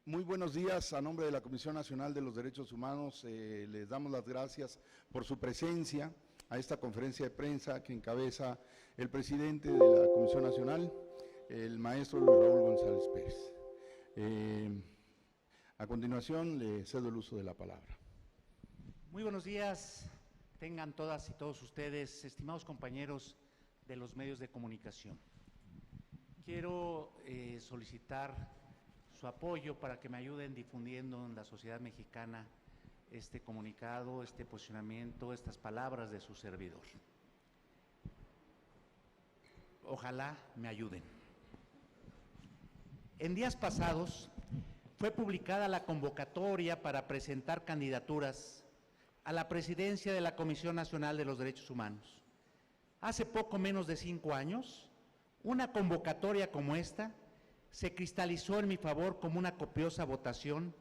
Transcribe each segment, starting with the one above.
Muy buenos días. A nombre de la Comisión Nacional de los Derechos Humanos, les damos las gracias por su presencia a esta conferencia de prensa que encabeza el presidente de la Comisión Nacional, el maestro Luis Raúl González Pérez. A continuación, le cedo el uso de la palabra. Muy buenos días, tengan todas y todos ustedes, estimados compañeros de los medios de comunicación. Quiero solicitar su apoyo para que me ayuden difundiendo en la sociedad mexicana este comunicado, este posicionamiento, estas palabras de su servidor. Ojalá me ayuden. En días pasados fue publicada la convocatoria para presentar candidaturas a la presidencia de la Comisión Nacional de los Derechos Humanos. Hace poco menos de 5 años, una convocatoria como esta se cristalizó en mi favor como una copiosa votación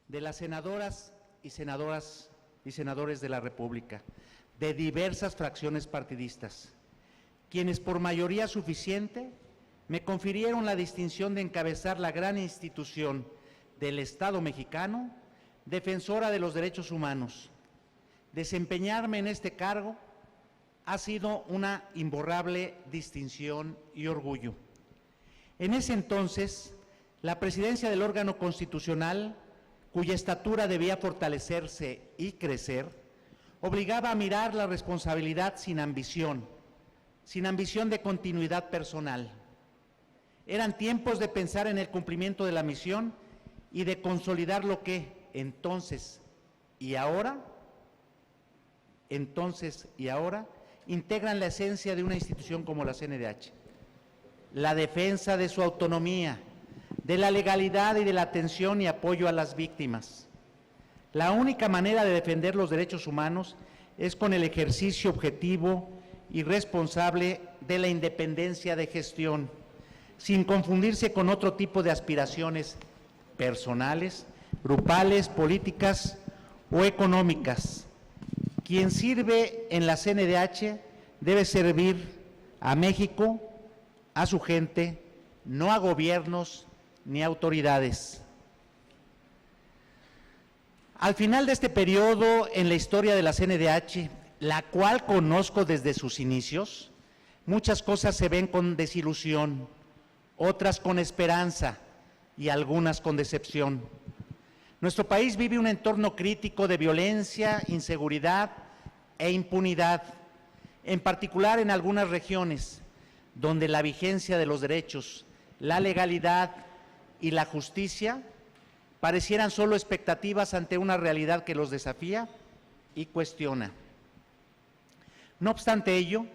de las senadoras y senadores de la República, de diversas fracciones partidistas, quienes por mayoría suficiente me confirieron la distinción de encabezar la gran institución del Estado mexicano, defensora de los derechos humanos. Desempeñarme en este cargo ha sido una imborrable distinción y orgullo. En ese entonces, la presidencia del órgano constitucional, cuya estatura debía fortalecerse y crecer, obligaba a mirar la responsabilidad sin ambición de continuidad personal. Eran tiempos de pensar en el cumplimiento de la misión y de consolidar lo que entonces y ahora integran la esencia de una institución como la CNDH. La defensa de su autonomía, de la legalidad y de la atención y apoyo a las víctimas. La única manera de defender los derechos humanos es con el ejercicio objetivo y responsable de la independencia de gestión, sin confundirse con otro tipo de aspiraciones personales, grupales, políticas o económicas. Quien sirve en la CNDH debe servir a México, a su gente, no a gobiernos ni autoridades. Al final de este periodo en la historia de la CNDH, la cual conozco desde sus inicios, muchas cosas se ven con desilusión, otras con esperanza y algunas con decepción. Nuestro país vive un entorno crítico de violencia, inseguridad e impunidad, en particular en algunas regiones, donde la vigencia de los derechos, la legalidad y la justicia parecieran solo expectativas ante una realidad que los desafía y cuestiona. No obstante ello,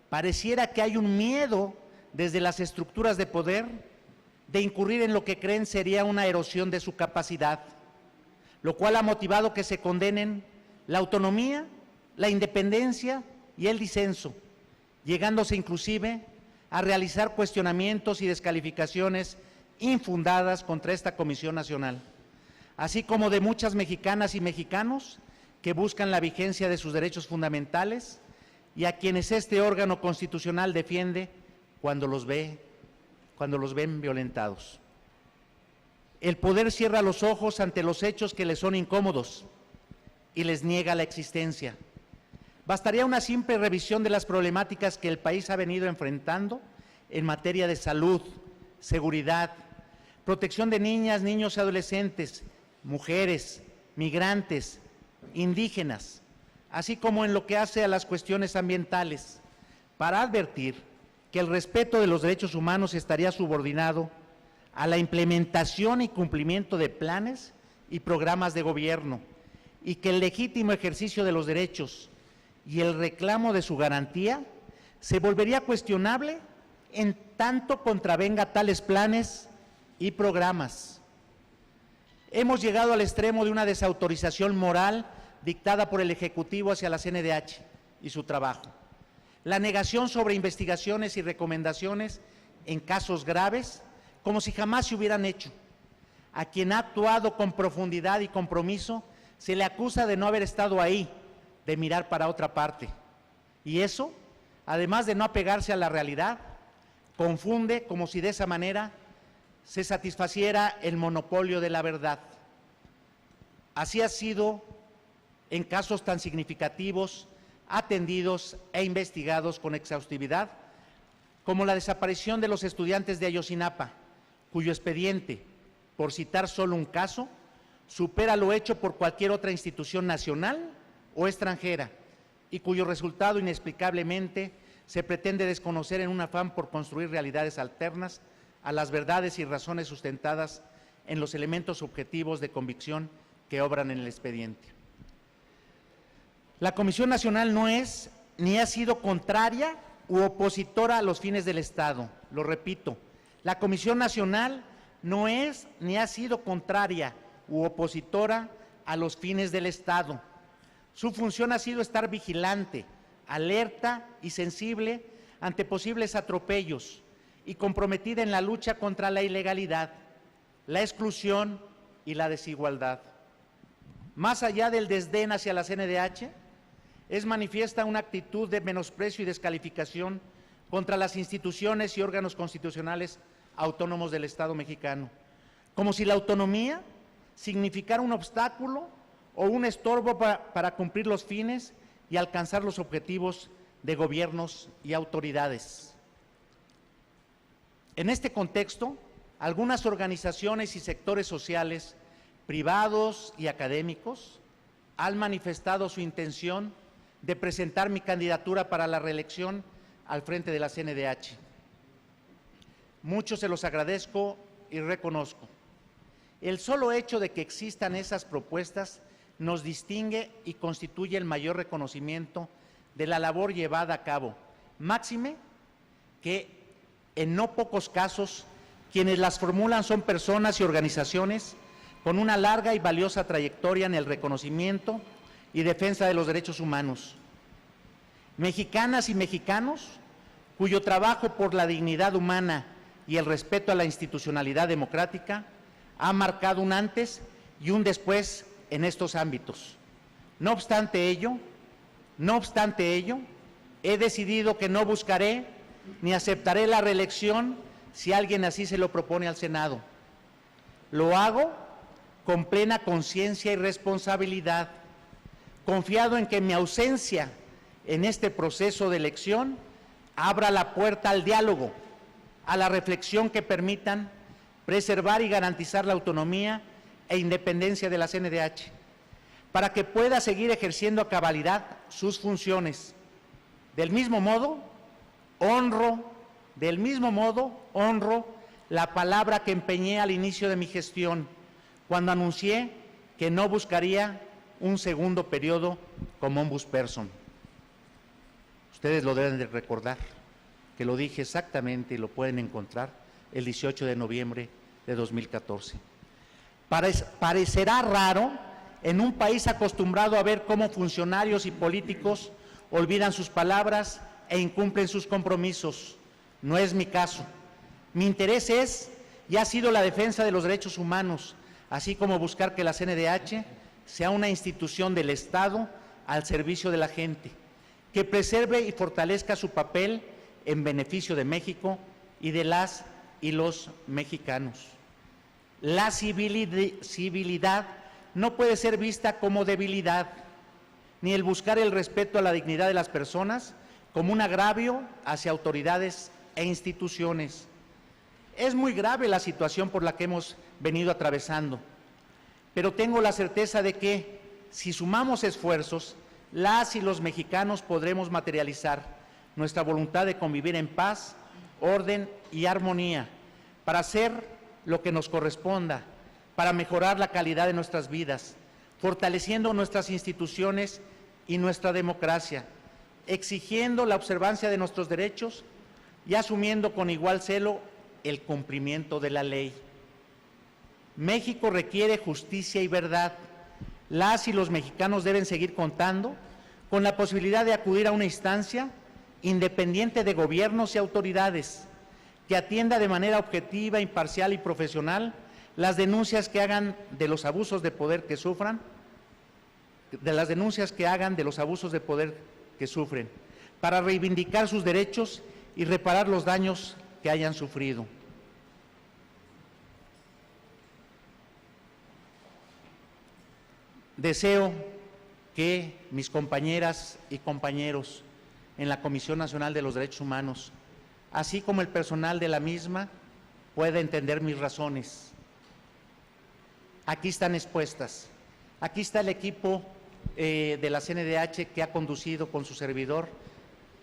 pareciera que hay un miedo desde las estructuras de poder de incurrir en lo que creen sería una erosión de su capacidad, lo cual ha motivado que se condenen la autonomía, la independencia y el disenso, llegándose inclusive a realizar cuestionamientos y descalificaciones infundadas contra esta Comisión Nacional, así como de muchas mexicanas y mexicanos que buscan la vigencia de sus derechos fundamentales y a quienes este órgano constitucional defiende cuando los ven violentados. El poder cierra los ojos ante los hechos que les son incómodos y les niega la existencia. Bastaría una simple revisión de las problemáticas que el país ha venido enfrentando en materia de salud, seguridad, protección de niñas, niños y adolescentes, mujeres, migrantes, indígenas, así como en lo que hace a las cuestiones ambientales, para advertir que el respeto de los derechos humanos estaría subordinado a la implementación y cumplimiento de planes y programas de gobierno, y que el legítimo ejercicio de los derechos y el reclamo de su garantía se volvería cuestionable en tanto contravenga tales planes y programas. Hemos llegado al extremo de una desautorización moral dictada por el Ejecutivo hacia la CNDH y su trabajo. La negación sobre investigaciones y recomendaciones en casos graves, como si jamás se hubieran hecho. A quien ha actuado con profundidad y compromiso, se le acusa de no haber estado ahí, de mirar para otra parte. Y eso, además de no apegarse a la realidad, confunde como si de esa manera se satisfaciera el monopolio de la verdad. Así ha sido en casos tan significativos, atendidos e investigados con exhaustividad, como la desaparición de los estudiantes de Ayotzinapa, cuyo expediente, por citar solo un caso, supera lo hecho por cualquier otra institución nacional o extranjera, y cuyo resultado inexplicablemente se pretende desconocer en un afán por construir realidades alternas a las verdades y razones sustentadas en los elementos objetivos de convicción que obran en el expediente. La Comisión Nacional no es ni ha sido contraria u opositora a los fines del Estado. Lo repito, la Comisión Nacional no es ni ha sido contraria u opositora a los fines del Estado. Su función ha sido estar vigilante, alerta y sensible ante posibles atropellos y comprometida en la lucha contra la ilegalidad, la exclusión y la desigualdad. Más allá del desdén hacia la CNDH, es manifiesta una actitud de menosprecio y descalificación contra las instituciones y órganos constitucionales autónomos del Estado mexicano, como si la autonomía significara un obstáculo o un estorbo para cumplir los fines y alcanzar los objetivos de gobiernos y autoridades. En este contexto, algunas organizaciones y sectores sociales, privados y académicos, han manifestado su intención de presentar mi candidatura para la reelección al frente de la CNDH. Mucho se los agradezco y reconozco. El solo hecho de que existan esas propuestas nos distingue y constituye el mayor reconocimiento de la labor llevada a cabo, máxime que en no pocos casos quienes las formulan son personas y organizaciones con una larga y valiosa trayectoria en el reconocimiento y defensa de los derechos humanos. Mexicanas y mexicanos cuyo trabajo por la dignidad humana y el respeto a la institucionalidad democrática ha marcado un antes y un después en estos ámbitos. No obstante ello, he decidido que no buscaré ni aceptaré la reelección si alguien así se lo propone al Senado. Lo hago con plena conciencia y responsabilidad, confiado en que mi ausencia en este proceso de elección abra la puerta al diálogo, a la reflexión que permitan preservar y garantizar la autonomía e independencia de la CNDH, para que pueda seguir ejerciendo a cabalidad sus funciones. Del mismo modo, honro la palabra que empeñé al inicio de mi gestión, cuando anuncié que no buscaría un segundo periodo como ombudsperson. Ustedes lo deben de recordar, que lo dije exactamente y lo pueden encontrar el 18 de noviembre de 2014. Parecerá raro en un país acostumbrado a ver cómo funcionarios y políticos olvidan sus palabras e incumplen sus compromisos. No es mi caso. Mi interés es y ha sido la defensa de los derechos humanos, así como buscar que la CNDH sea una institución del Estado al servicio de la gente, que preserve y fortalezca su papel en beneficio de México y de las y los mexicanos. La civilidad no puede ser vista como debilidad, ni el buscar el respeto a la dignidad de las personas como un agravio hacia autoridades e instituciones. Es muy grave la situación por la que hemos venido atravesando, pero tengo la certeza de que, si sumamos esfuerzos, las y los mexicanos podremos materializar nuestra voluntad de convivir en paz, orden y armonía, para hacer lo que nos corresponda, para mejorar la calidad de nuestras vidas, fortaleciendo nuestras instituciones y nuestra democracia, exigiendo la observancia de nuestros derechos y asumiendo con igual celo el cumplimiento de la ley. México requiere justicia y verdad. Las y los mexicanos deben seguir contando con la posibilidad de acudir a una instancia independiente de gobiernos y autoridades que atienda de manera objetiva, imparcial y profesional las denuncias que hagan de los abusos de poder que sufran, para reivindicar sus derechos y reparar los daños que hayan sufrido. Deseo que mis compañeras y compañeros en la Comisión Nacional de los Derechos Humanos, así como el personal de la misma, pueda entender mis razones. Aquí están expuestas. Aquí está el equipo de la CNDH que ha conducido con su servidor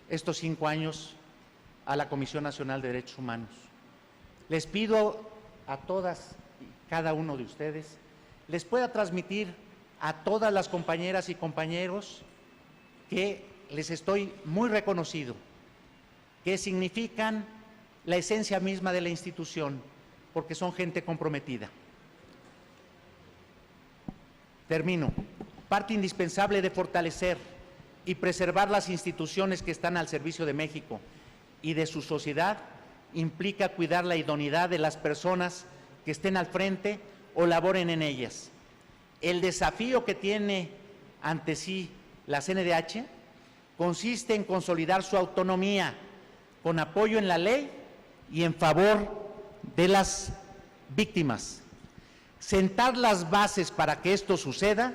estos 5 años a la Comisión Nacional de Derechos Humanos. Les pido a todas y cada uno de ustedes les pueda transmitir a todas las compañeras y compañeros que les estoy muy reconocido, que significan la esencia misma de la institución, porque son gente comprometida. Termino. Parte indispensable de fortalecer y preservar las instituciones que están al servicio de México y de su sociedad implica cuidar la idoneidad de las personas que estén al frente o laboren en ellas. El desafío que tiene ante sí la CNDH consiste en consolidar su autonomía con apoyo en la ley y en favor de las víctimas. Sentar las bases para que esto suceda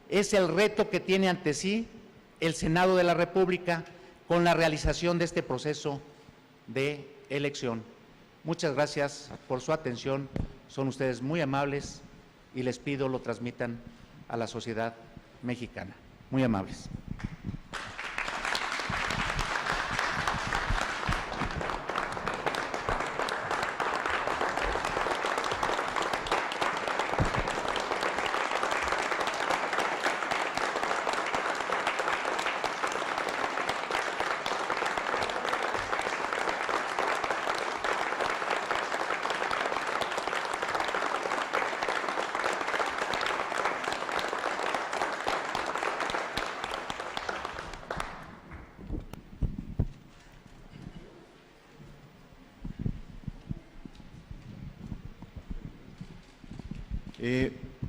es el reto que tiene ante sí el Senado de la República con la realización de este proceso de elección. Muchas gracias por su atención, son ustedes muy amables y les pido lo transmitan a la sociedad mexicana. Muy amables.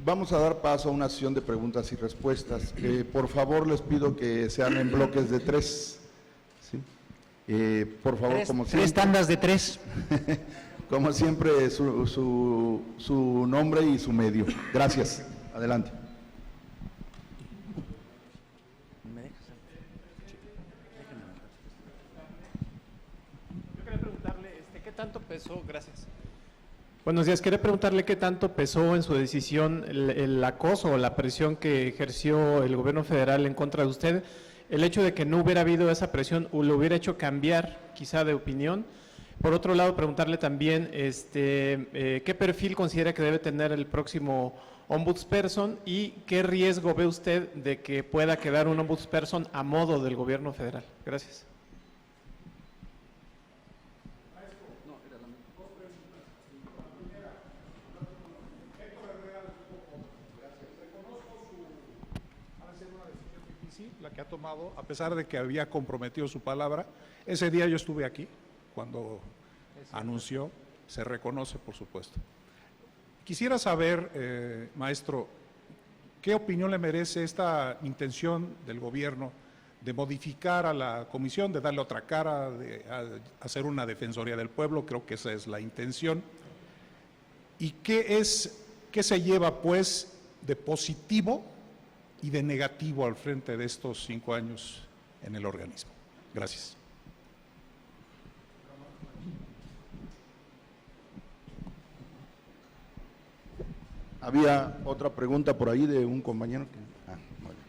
Vamos a dar paso a una sesión de preguntas y respuestas. Por favor, les pido que sean en bloques de 3. ¿Sí? Por favor, como siempre. 3 tandas de 3. Como siempre, su nombre y su medio. Gracias. Adelante. Yo quería preguntarle, ¿qué tanto pesó? Gracias. Buenos días, quería preguntarle qué tanto pesó en su decisión el acoso o la presión que ejerció el gobierno federal en contra de usted, el hecho de que no hubiera habido esa presión o lo hubiera hecho cambiar quizá de opinión. Por otro lado, preguntarle también qué perfil considera que debe tener el próximo ombudsperson y qué riesgo ve usted de que pueda quedar un ombudsperson a modo del gobierno federal. Gracias. La que ha tomado, a pesar de que había comprometido su palabra. Ese día yo estuve aquí, cuando anunció, se reconoce, por supuesto. Quisiera saber, maestro, ¿qué opinión le merece esta intención del gobierno de modificar a la comisión, de darle otra cara, de hacer una defensoría del pueblo? Creo que esa es la intención. ¿Y qué se lleva, pues, de positivo y de negativo al frente de estos 5 años en el organismo? Gracias. Había otra pregunta por ahí de un compañero. Bueno.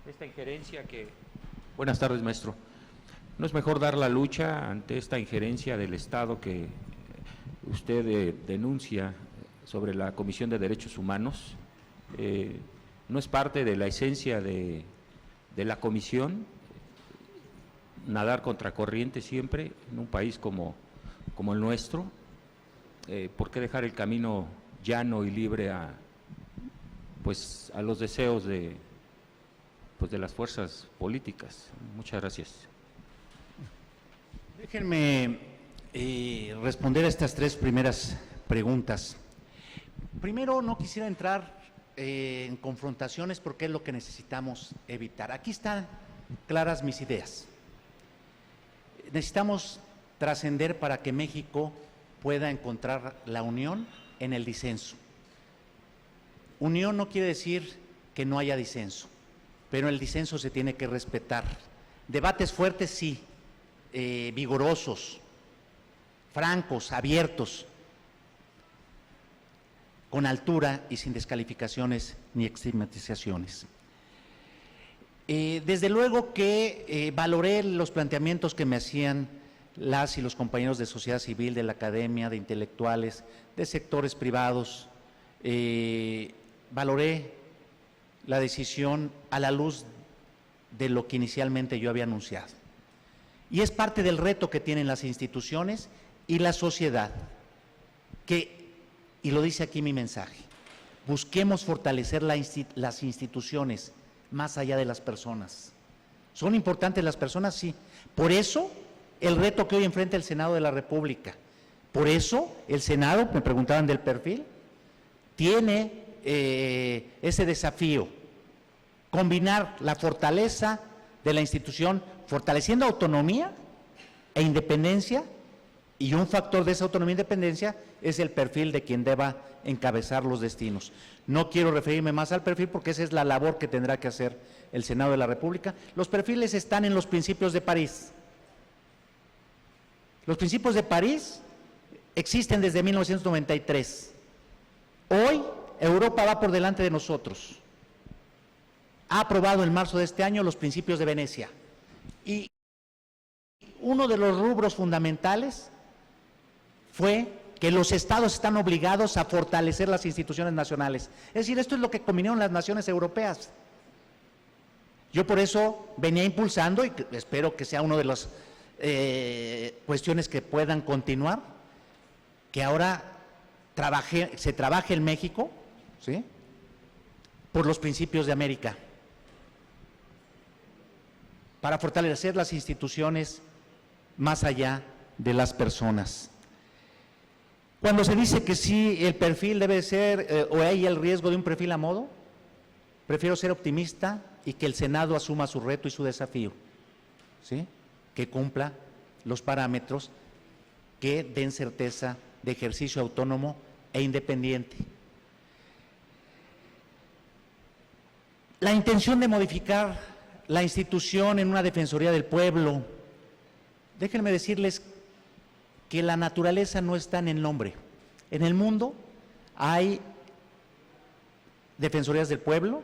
Esta injerencia que... Buenas tardes, maestro. ¿No es mejor dar la lucha ante esta injerencia del Estado que usted denuncia sobre la Comisión de Derechos Humanos? ¿No es parte de la esencia de la comisión nadar contracorriente siempre en un país como el nuestro? ¿Por qué dejar el camino llano y libre a los deseos de las fuerzas políticas? Muchas gracias. Déjenme responder a estas 3 primeras preguntas. Primero, no quisiera entrar en confrontaciones porque es lo que necesitamos evitar. Aquí están claras mis ideas. Necesitamos trascender para que México pueda encontrar la unión en el disenso. Unión no quiere decir que no haya disenso, pero el disenso se tiene que respetar. Debates fuertes, sí, vigorosos, francos, abiertos, con altura y sin descalificaciones ni estigmatizaciones. Desde luego que valoré los planteamientos que me hacían las y los compañeros de sociedad civil, de la academia, de intelectuales, de sectores privados. Valoré la decisión a la luz de lo que inicialmente yo había anunciado. Y es parte del reto que tienen las instituciones y la sociedad, que, y lo dice aquí mi mensaje, busquemos fortalecer las instituciones más allá de las personas. ¿Son importantes las personas? Sí. Por eso, el reto que hoy enfrenta el Senado de la República. Por eso, el Senado, me preguntaban del perfil, tiene ese desafío, combinar la fortaleza de la institución, fortaleciendo autonomía e independencia, y un factor de esa autonomía e independencia es el perfil de quien deba encabezar los destinos. No quiero referirme más al perfil porque esa es la labor que tendrá que hacer el Senado de la República. Los perfiles están en los principios de París. Los principios de París existen desde 1993. Hoy Europa va por delante de nosotros. Ha aprobado en marzo de este año los principios de Venecia. Y uno de los rubros fundamentales fue que los estados están obligados a fortalecer las instituciones nacionales. Es decir, esto es lo que convinieron las naciones europeas. Yo por eso venía impulsando, y espero que sea una de las cuestiones que puedan continuar, que ahora se trabaje en México, ¿sí?, por los principios de América, para fortalecer las instituciones más allá de las personas. Cuando se dice que sí, el perfil debe ser, o hay el riesgo de un perfil a modo, prefiero ser optimista y que el Senado asuma su reto y su desafío, ¿sí?, que cumpla los parámetros que den certeza de ejercicio autónomo e independiente. La intención de modificar la institución en una Defensoría del Pueblo, déjenme decirles que la naturaleza no está en el nombre. En el mundo hay defensorías del pueblo,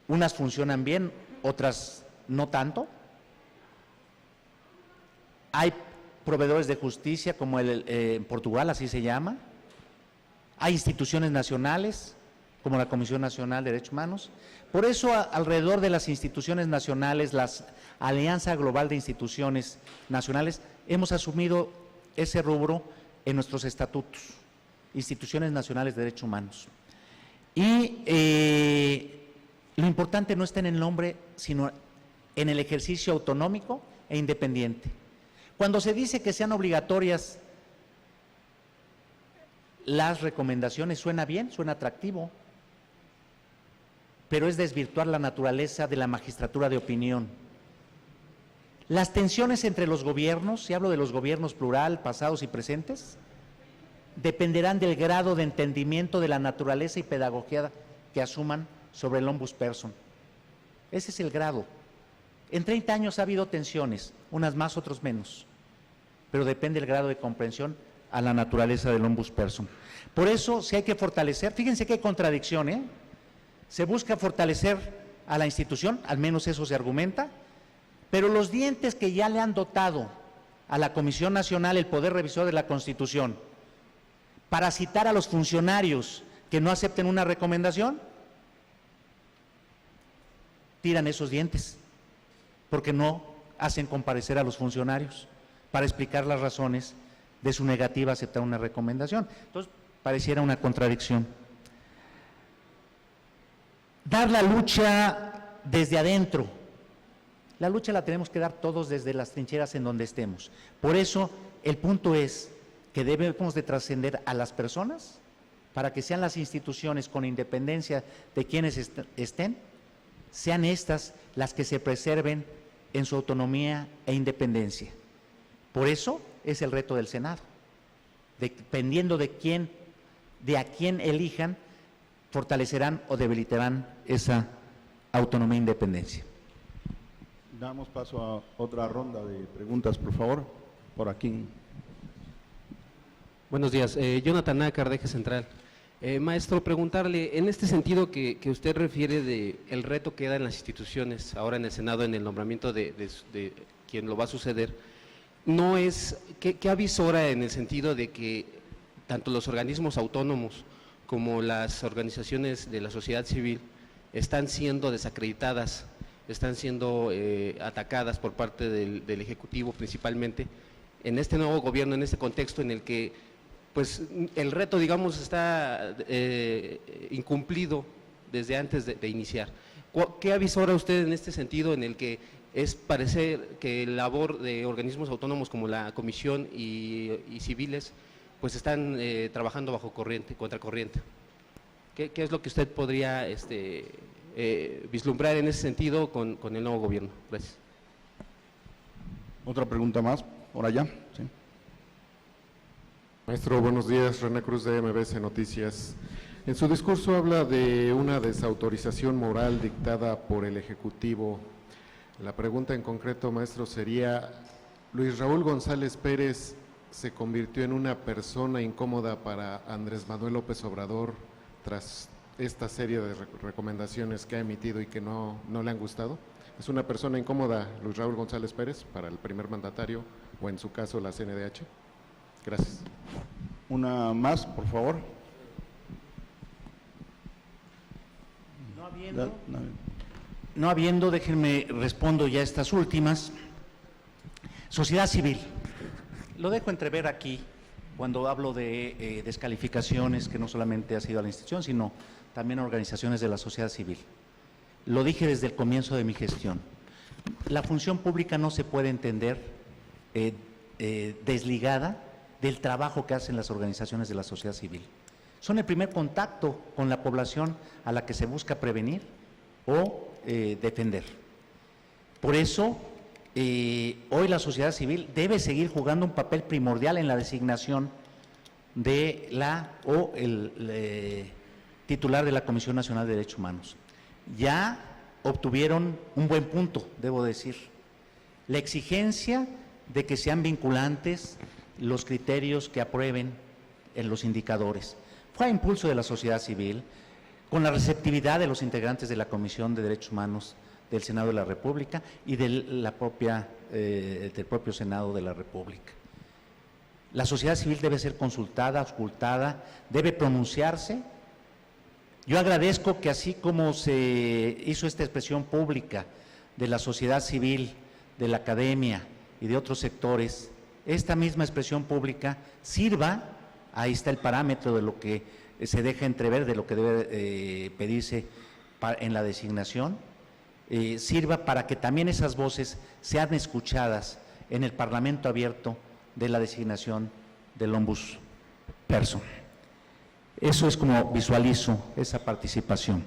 unas funcionan bien, otras no tanto. Hay proveedores de justicia como en Portugal, así se llama. Hay instituciones nacionales como la Comisión Nacional de Derechos Humanos. Por eso, alrededor de las instituciones nacionales, la Alianza Global de Instituciones Nacionales, hemos asumido ese rubro en nuestros estatutos, Instituciones Nacionales de Derechos Humanos. Y lo importante no está en el nombre, sino en el ejercicio autonómico e independiente. Cuando se dice que sean obligatorias las recomendaciones, suena bien, suena atractivo, pero es desvirtuar la naturaleza de la magistratura de opinión. Las tensiones entre los gobiernos, si hablo de los gobiernos plural, pasados y presentes, dependerán del grado de entendimiento de la naturaleza y pedagogía que asuman sobre el ombudsperson. Ese es el grado. En 30 años ha habido tensiones, unas más, otros menos, pero depende del grado de comprensión a la naturaleza del ombudsperson. Por eso, si hay que fortalecer, fíjense qué contradicción, ¿eh? Se busca fortalecer a la institución, al menos eso se argumenta, pero los dientes que ya le han dotado a la Comisión Nacional el Poder Revisor de la Constitución para citar a los funcionarios que no acepten una recomendación, tiran esos dientes, porque no hacen comparecer a los funcionarios para explicar las razones de su negativa a aceptar una recomendación. Entonces, pareciera una contradicción. Dar la lucha desde adentro. La lucha la tenemos que dar todos desde las trincheras en donde estemos. Por eso, el punto es que debemos de trascender a las personas para que sean las instituciones, con independencia de quienes estén, sean estas las que se preserven en su autonomía e independencia. Por eso es el reto del Senado. dependiendo de a quién elijan, fortalecerán o debilitarán esa autonomía e independencia. Damos paso a otra ronda de preguntas, por favor, por aquí. Buenos días, Jonathan Nácar, de Eje Central. Maestro, preguntarle, en este sentido que usted refiere de el reto que da en las instituciones, ahora en el Senado, en el nombramiento de quien lo va a suceder, no es, ¿qué avisora en el sentido de que tanto los organismos autónomos como las organizaciones de la sociedad civil están siendo desacreditadas, están siendo atacadas por parte del Ejecutivo principalmente, en este nuevo gobierno, en este contexto en el que pues el reto, digamos, está incumplido desde antes de iniciar? ¿Qué avisora usted en este sentido en el que es parecer que la labor de organismos autónomos como la Comisión y civiles pues están trabajando bajo contracorriente? ¿Qué es lo que usted podría vislumbrar en ese sentido con el nuevo gobierno? Gracias. Otra pregunta más, por allá. Sí. Maestro, buenos días. René Cruz, de MBS Noticias. En su discurso habla de una desautorización moral dictada por el Ejecutivo. La pregunta en concreto, maestro, sería: ¿Luis Raúl González Pérez se convirtió en una persona incómoda para Andrés Manuel López Obrador tras esta serie de recomendaciones que ha emitido y que no le han gustado? ¿Es una persona incómoda Luis Raúl González Pérez para el primer mandatario o en su caso la CNDH? Gracias. Una más, por favor. No habiendo, déjenme respondo ya estas últimas. Sociedad civil. Lo dejo entrever aquí cuando hablo de descalificaciones, que no solamente ha sido a la institución, sino también a organizaciones de la sociedad civil. Lo dije desde el comienzo de mi gestión. La función pública no se puede entender desligada del trabajo que hacen las organizaciones de la sociedad civil. Son el primer contacto con la población a la que se busca prevenir o defender. Por eso, hoy la sociedad civil debe seguir jugando un papel primordial en la designación de el titular de la Comisión Nacional de Derechos Humanos. Ya obtuvieron un buen punto, debo decir, la exigencia de que sean vinculantes los criterios que aprueben en los indicadores. Fue a impulso de la sociedad civil, con la receptividad de los integrantes de la Comisión de Derechos Humanos del Senado de la República y del propio Senado de la República. La sociedad civil debe ser consultada, auscultada, debe pronunciarse. Yo agradezco que así como se hizo esta expresión pública de la sociedad civil, de la academia y de otros sectores, esta misma expresión pública sirva, ahí está el parámetro de lo que se deja entrever, de lo que debe pedirse en la designación, sirva para que también esas voces sean escuchadas en el Parlamento abierto de la designación del ombudsperson. Eso es como visualizo esa participación.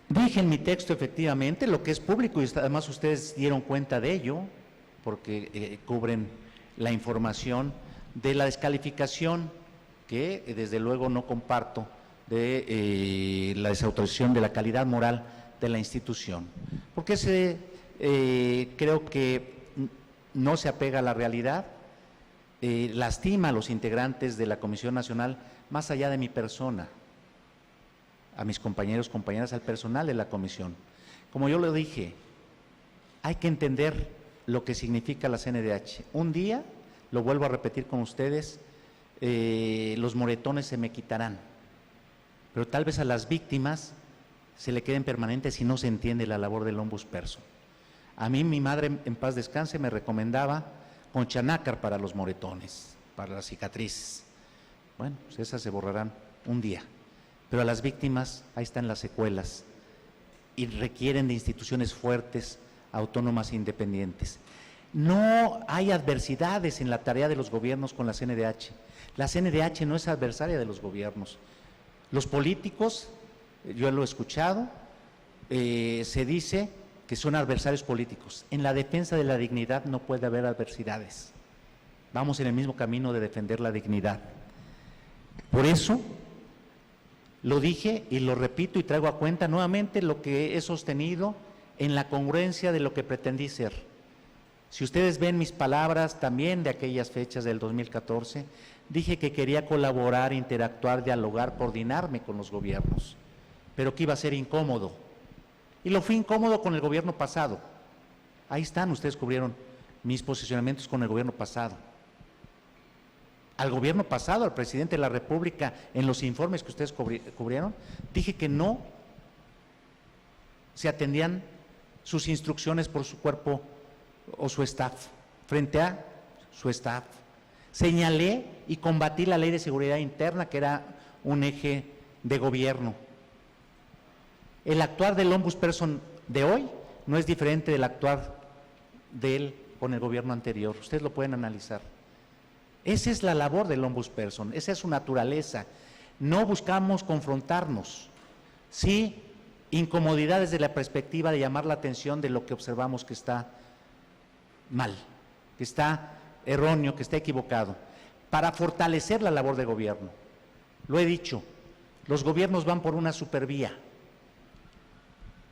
Dije en mi texto efectivamente lo que es público y además ustedes dieron cuenta de ello porque cubren la información de la descalificación que desde luego no comparto de la desautorización de la calidad moral de la institución, porque creo que no se apega a la realidad, lastima a los integrantes de la Comisión Nacional más allá de mi persona, a mis compañeros, compañeras, al personal de la comisión. Como yo lo dije, hay que entender lo que significa la CNDH. Un día, lo vuelvo a repetir con ustedes, los moretones se me quitarán, pero tal vez a las víctimas se le queden permanentes si no se entiende la labor del ombudsperson. A mí mi madre, en paz descanse, me recomendaba concha nácar para los moretones, para las cicatrices. Bueno, pues esas se borrarán un día, pero a las víctimas ahí están las secuelas y requieren de instituciones fuertes, autónomas e independientes. No hay adversidades en la tarea de los gobiernos con la CNDH. La CNDH no es adversaria de los gobiernos. Los políticos, yo lo he escuchado, se dice que son adversarios políticos. En la defensa de la dignidad no puede haber adversidades. Vamos en el mismo camino de defender la dignidad. Por eso lo dije y lo repito y traigo a cuenta nuevamente lo que he sostenido en la congruencia de lo que pretendí ser. Si ustedes ven mis palabras también de aquellas fechas del 2014, dije que quería colaborar, interactuar, dialogar, coordinarme con los gobiernos, pero que iba a ser incómodo. Y lo fui incómodo con el gobierno pasado. Ahí están, ustedes cubrieron mis posicionamientos con el gobierno pasado. Al gobierno pasado, al presidente de la República, en los informes que ustedes cubrieron, dije que no se atendían sus instrucciones por su cuerpo o su staff, frente a su staff. Señalé y combatí la Ley de Seguridad Interna, que era un eje de gobierno. El actuar del ombudsperson de hoy no es diferente del actuar de él con el gobierno anterior. Ustedes lo pueden analizar. Esa es la labor del ombudsperson, esa es su naturaleza. No buscamos confrontarnos, sí incomodidad desde la perspectiva de llamar la atención de lo que observamos que está mal, que está erróneo, que está equivocado, para fortalecer la labor de gobierno. Lo he dicho, los gobiernos van por una supervía,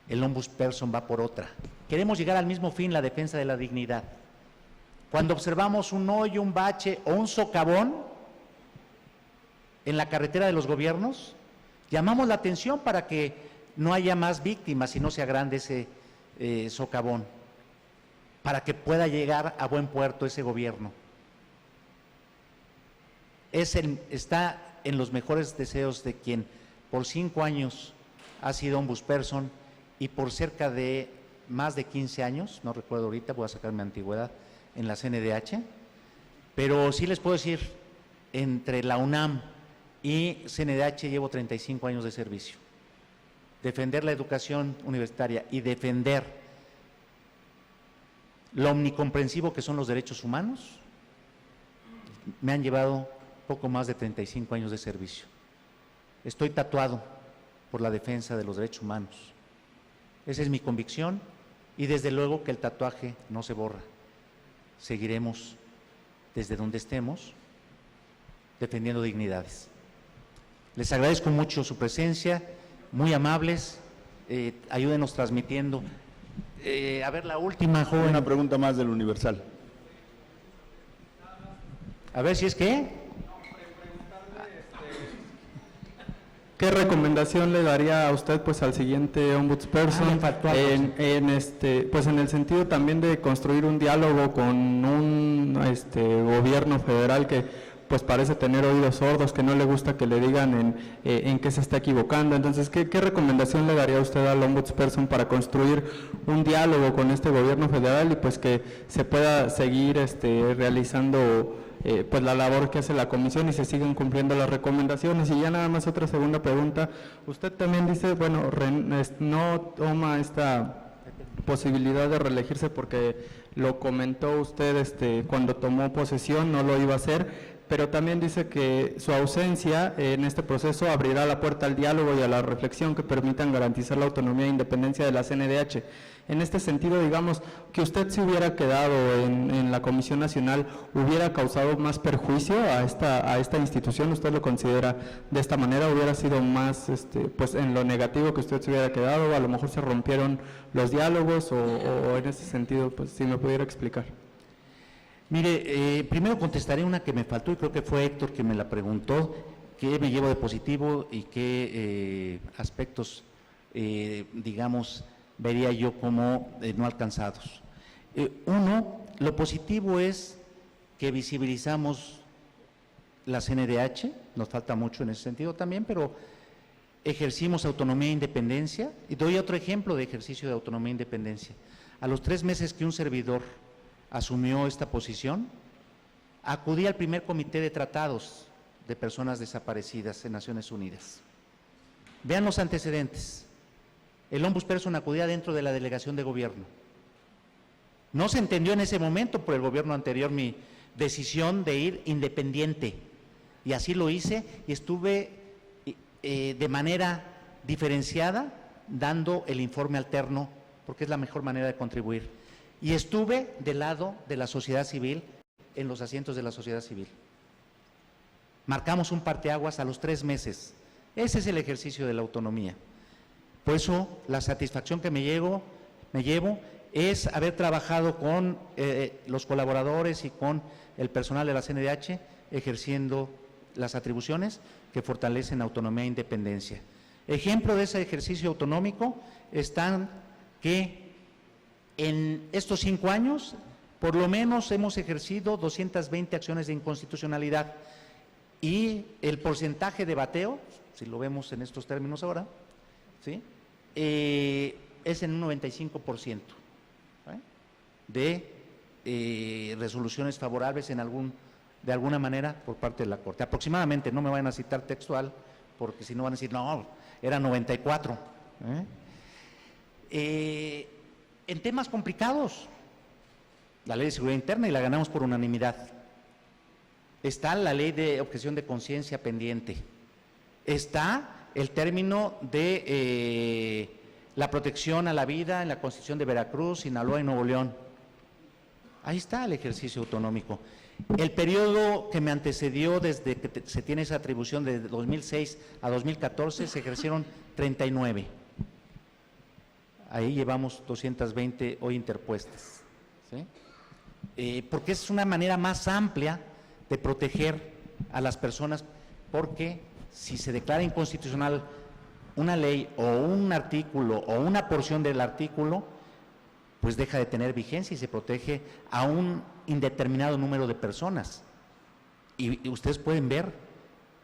el ombudsperson va por otra. Queremos llegar al mismo fin, la defensa de la dignidad. Cuando observamos un hoyo, un bache o un socavón en la carretera de los gobiernos, llamamos la atención para que no haya más víctimas y no se agrande ese socavón, para que pueda llegar a buen puerto ese gobierno. Está en los mejores deseos de quien por 5 años ha sido ombudsperson y por cerca de más de 15 años, no recuerdo ahorita, voy a sacar mi antigüedad, en la CNDH, pero sí les puedo decir, entre la UNAM y CNDH llevo 35 años de servicio. Defender la educación universitaria y defender lo omnicomprensivo que son los derechos humanos me han llevado poco más de 35 años de servicio. Estoy tatuado por la defensa de los derechos humanos. Esa es mi convicción y desde luego que el tatuaje no se borra. Seguiremos desde donde estemos defendiendo dignidades. Les agradezco mucho su presencia, muy amables, ayúdenos transmitiendo. A ver, la última, joven. Una pregunta más del Universal. A ver si es que... ¿Qué recomendación le daría a usted pues al siguiente ombudsperson pues en el sentido también de construir un diálogo con un gobierno federal que pues parece tener oídos sordos, que no le gusta que le digan en qué se está equivocando? Entonces, ¿qué recomendación le daría usted al ombudsperson para construir un diálogo con este gobierno federal y pues que se pueda seguir realizando pues la labor que hace la comisión y se siguen cumpliendo las recomendaciones? Y ya nada más otra segunda pregunta. Usted también dice, bueno, no toma esta posibilidad de reelegirse porque lo comentó usted cuando tomó posesión, no lo iba a hacer, pero también dice que su ausencia en este proceso abrirá la puerta al diálogo y a la reflexión que permitan garantizar la autonomía e independencia de la CNDH. En este sentido, digamos, que usted se hubiera quedado en la Comisión Nacional, ¿hubiera causado más perjuicio a esta institución? ¿Usted lo considera de esta manera? ¿Hubiera sido más, pues en lo negativo que usted se hubiera quedado? ¿A lo mejor se rompieron los diálogos o en ese sentido, pues si me pudiera explicar? Mire, primero contestaré una que me faltó y creo que fue Héctor quien me la preguntó, qué me llevo de positivo y qué aspectos, digamos, vería yo como no alcanzados. Uno, lo positivo es que visibilizamos la CNDH, nos falta mucho en ese sentido también, pero ejercimos autonomía e independencia. Y doy otro ejemplo de ejercicio de autonomía e independencia. A los 3 meses que un servidor asumió esta posición, acudí al primer comité de tratados de personas desaparecidas en Naciones Unidas. Vean los antecedentes. El ombudsperson acudía dentro de la delegación de gobierno. No se entendió en ese momento por el gobierno anterior mi decisión de ir independiente, y así lo hice y estuve de manera diferenciada dando el informe alterno, porque es la mejor manera de contribuir. Y estuve del lado de la sociedad civil en los asientos de la sociedad civil. Marcamos un parteaguas a los 3 meses. Ese es el ejercicio de la autonomía. Por eso, la satisfacción que me llevo es haber trabajado con los colaboradores y con el personal de la CNDH, ejerciendo las atribuciones que fortalecen autonomía e independencia. Ejemplo de ese ejercicio autonómico están que en estos 5 años, por lo menos hemos ejercido 220 acciones de inconstitucionalidad y el porcentaje de bateo, si lo vemos en estos términos ahora, ¿sí? Es en un 95% de resoluciones favorables de alguna manera por parte de la Corte. Aproximadamente, no me vayan a citar textual, porque si no van a decir, no, era 94. En temas complicados, la Ley de Seguridad Interna, y la ganamos por unanimidad. Está la Ley de Objeción de Conciencia pendiente. Está el término de la protección a la vida en la Constitución de Veracruz, Sinaloa y Nuevo León. Ahí está el ejercicio autonómico. El periodo que me antecedió desde que se tiene esa atribución de 2006 a 2014 se ejercieron 39. Ahí llevamos 220 hoy interpuestas, ¿sí? Porque es una manera más amplia de proteger a las personas, porque si se declara inconstitucional una ley o un artículo o una porción del artículo, pues deja de tener vigencia y se protege a un indeterminado número de personas. Y ustedes pueden ver,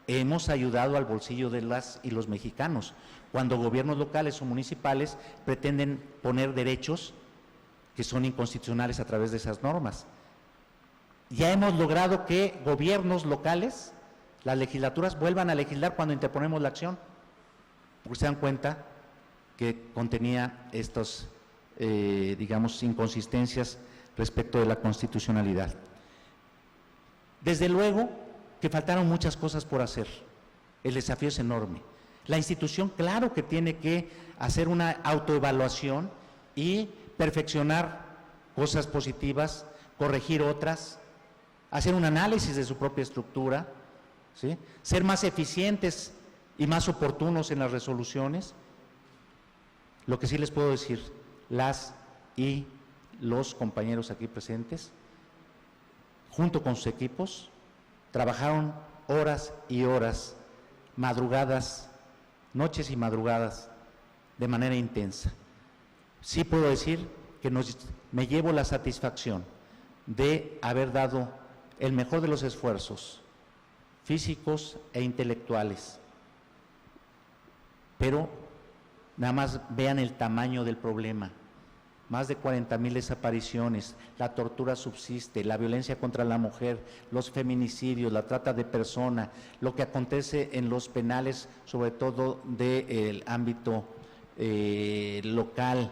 hemos ayudado al bolsillo de las y los mexicanos. Cuando gobiernos locales o municipales pretenden poner derechos que son inconstitucionales a través de esas normas. Ya hemos logrado que gobiernos locales, las legislaturas, vuelvan a legislar cuando interponemos la acción, porque se dan cuenta que contenía estos, digamos, inconsistencias respecto de la constitucionalidad. Desde luego que faltaron muchas cosas por hacer. El desafío es enorme. La institución, claro que tiene que hacer una autoevaluación y perfeccionar cosas positivas, corregir otras, hacer un análisis de su propia estructura, ¿sí? Ser más eficientes y más oportunos en las resoluciones. Lo que sí les puedo decir, las y los compañeros aquí presentes, junto con sus equipos, trabajaron horas y horas, madrugadas, noches y madrugadas, de manera intensa. Sí puedo decir que me llevo la satisfacción de haber dado el mejor de los esfuerzos físicos e intelectuales, pero nada más vean el tamaño del problema. Más de 40,000 desapariciones, la tortura subsiste, la violencia contra la mujer, los feminicidios, la trata de personas, lo que acontece en los penales, sobre todo del ámbito local,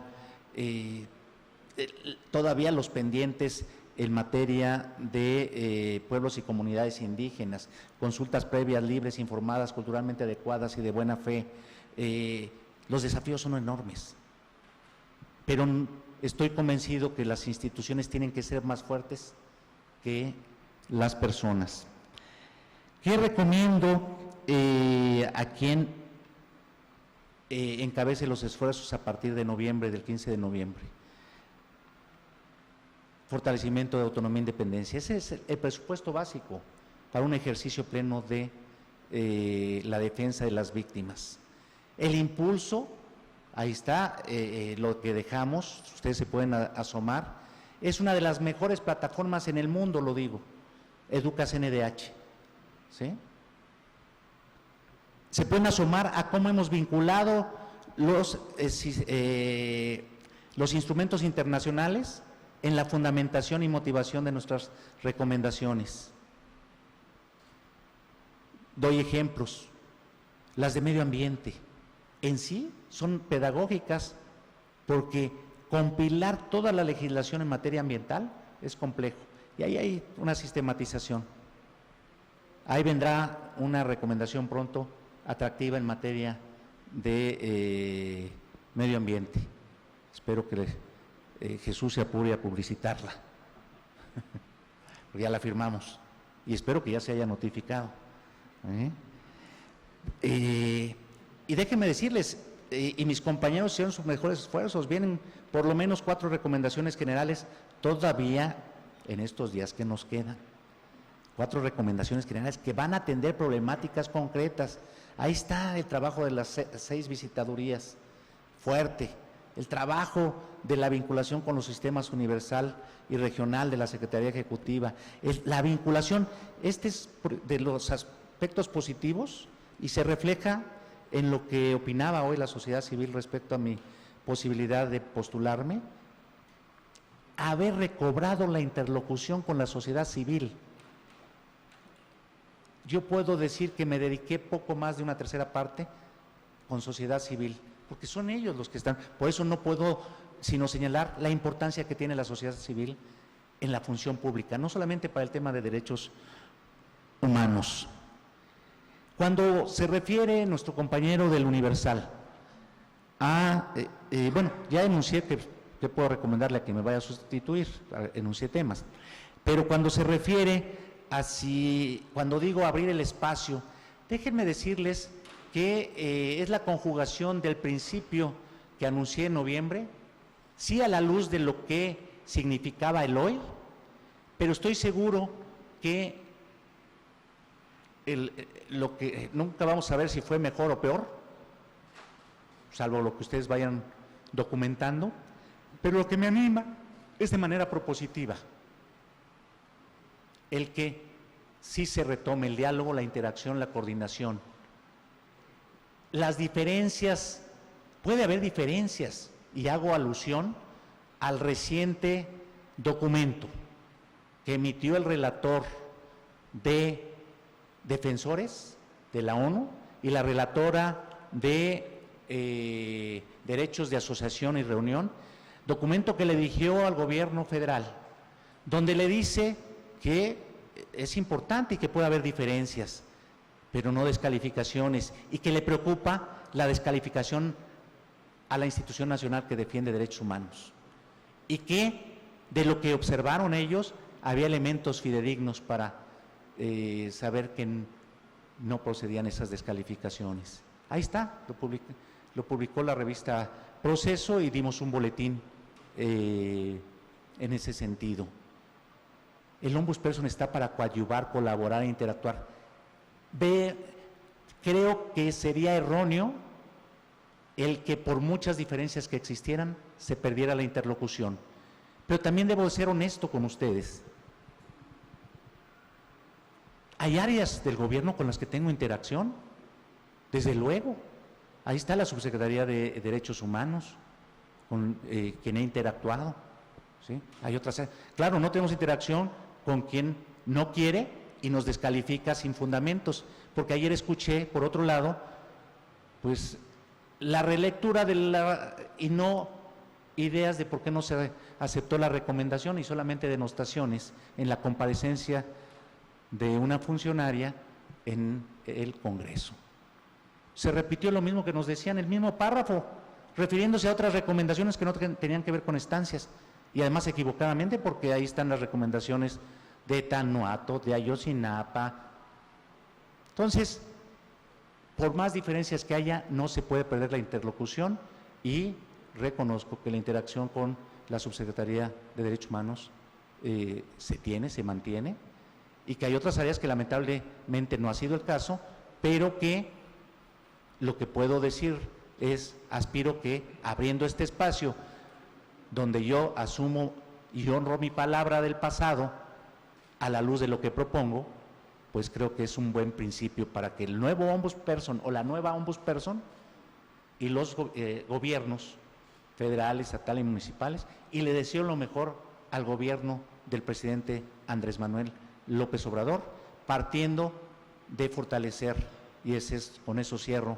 todavía los pendientes en materia de pueblos y comunidades indígenas, consultas previas, libres, informadas, culturalmente adecuadas y de buena fe. Los desafíos son enormes, pero estoy convencido que las instituciones tienen que ser más fuertes que las personas. ¿Qué recomiendo a quien encabece los esfuerzos a partir de noviembre, del 15 de noviembre? Fortalecimiento de autonomía e independencia. Ese es el presupuesto básico para un ejercicio pleno de la defensa de las víctimas. El impulso, ahí está, lo que dejamos, ustedes se pueden asomar, es una de las mejores plataformas en el mundo, lo digo, Educa CNDH, ¿sí? Se pueden asomar a cómo hemos vinculado los instrumentos internacionales en la fundamentación y motivación de nuestras recomendaciones. Doy ejemplos, las de medio ambiente. En sí son pedagógicas porque compilar toda la legislación en materia ambiental es complejo y ahí hay una sistematización. Ahí vendrá una recomendación pronto atractiva en materia de medio ambiente. Espero que Jesús se apure a publicitarla. ya la firmamos y espero que ya se haya notificado. Y déjenme decirles, y mis compañeros hicieron sus mejores esfuerzos, vienen por lo menos 4 recomendaciones generales todavía en estos días que nos quedan. 4 recomendaciones generales que van a atender problemáticas concretas. Ahí está el trabajo de las 6 visitadurías, fuerte. El trabajo de la vinculación con los sistemas universal y regional de la Secretaría Ejecutiva. La vinculación, este es de los aspectos positivos y se refleja en lo que opinaba hoy la sociedad civil respecto a mi posibilidad de postularme, haber recobrado la interlocución con la sociedad civil. Yo puedo decir que me dediqué poco más de una tercera parte con sociedad civil, porque son ellos los que están. Por eso no puedo sino señalar la importancia que tiene la sociedad civil en la función pública, no solamente para el tema de derechos humanos. Cuando se refiere nuestro compañero del Universal bueno, ya enuncié que puedo recomendarle a que me vaya a sustituir, enuncié temas, pero cuando se refiere cuando digo abrir el espacio, déjenme decirles que es la conjugación del principio que anuncié en noviembre, sí a la luz de lo que significaba el hoy, pero estoy seguro que lo que nunca vamos a ver si fue mejor o peor, salvo lo que ustedes vayan documentando, pero lo que me anima es de manera propositiva el que sí se retome el diálogo, la interacción, la coordinación. Las diferencias, puede haber diferencias, y hago alusión al reciente documento que emitió el relator de defensores de la ONU y la relatora de derechos de asociación y reunión, documento que le dirigió al gobierno federal, donde le dice que es importante y que puede haber diferencias, pero no descalificaciones, y que le preocupa la descalificación a la institución nacional que defiende derechos humanos, y que de lo que observaron ellos había elementos fidedignos para saber que no procedían esas descalificaciones. Ahí está, lo publicó la revista Proceso y dimos un boletín en ese sentido. El ombudsperson está para coadyuvar, colaborar e interactuar. Creo que sería erróneo el que por muchas diferencias que existieran se perdiera la interlocución. Pero también debo ser honesto con ustedes. Hay áreas del gobierno con las que tengo interacción, desde luego. Ahí está la Subsecretaría de Derechos Humanos, con quien he interactuado, ¿sí? Hay otras áreas. Claro, no tenemos interacción con quien no quiere y nos descalifica sin fundamentos, porque ayer escuché, por otro lado, pues la relectura y no ideas de por qué no se aceptó la recomendación y solamente denostaciones en la comparecencia de una funcionaria en el Congreso. Se repitió lo mismo que nos decían, el mismo párrafo, refiriéndose a otras recomendaciones que no tenían que ver con estancias, y además equivocadamente, porque ahí están las recomendaciones de Tanuato, de Ayotzinapa. Entonces, por más diferencias que haya, no se puede perder la interlocución, y reconozco que la interacción con la Subsecretaría de Derechos Humanos se mantiene, y que hay otras áreas que lamentablemente no ha sido el caso, pero que lo que puedo decir es, aspiro que abriendo este espacio, donde yo asumo y honro mi palabra del pasado, a la luz de lo que propongo, pues creo que es un buen principio para que el nuevo ombudsperson o la nueva ombudsperson y los gobiernos federales, estatales y municipales, y le deseo lo mejor al gobierno del presidente Andrés Manuel López Obrador, partiendo de fortalecer, y con eso cierro,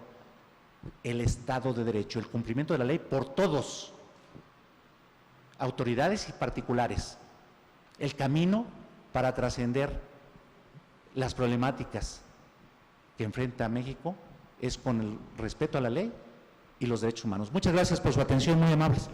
el Estado de Derecho, el cumplimiento de la ley por todos, autoridades y particulares, el camino para trascender las problemáticas que enfrenta México es con el respeto a la ley y los derechos humanos. Muchas gracias por su atención, muy amables.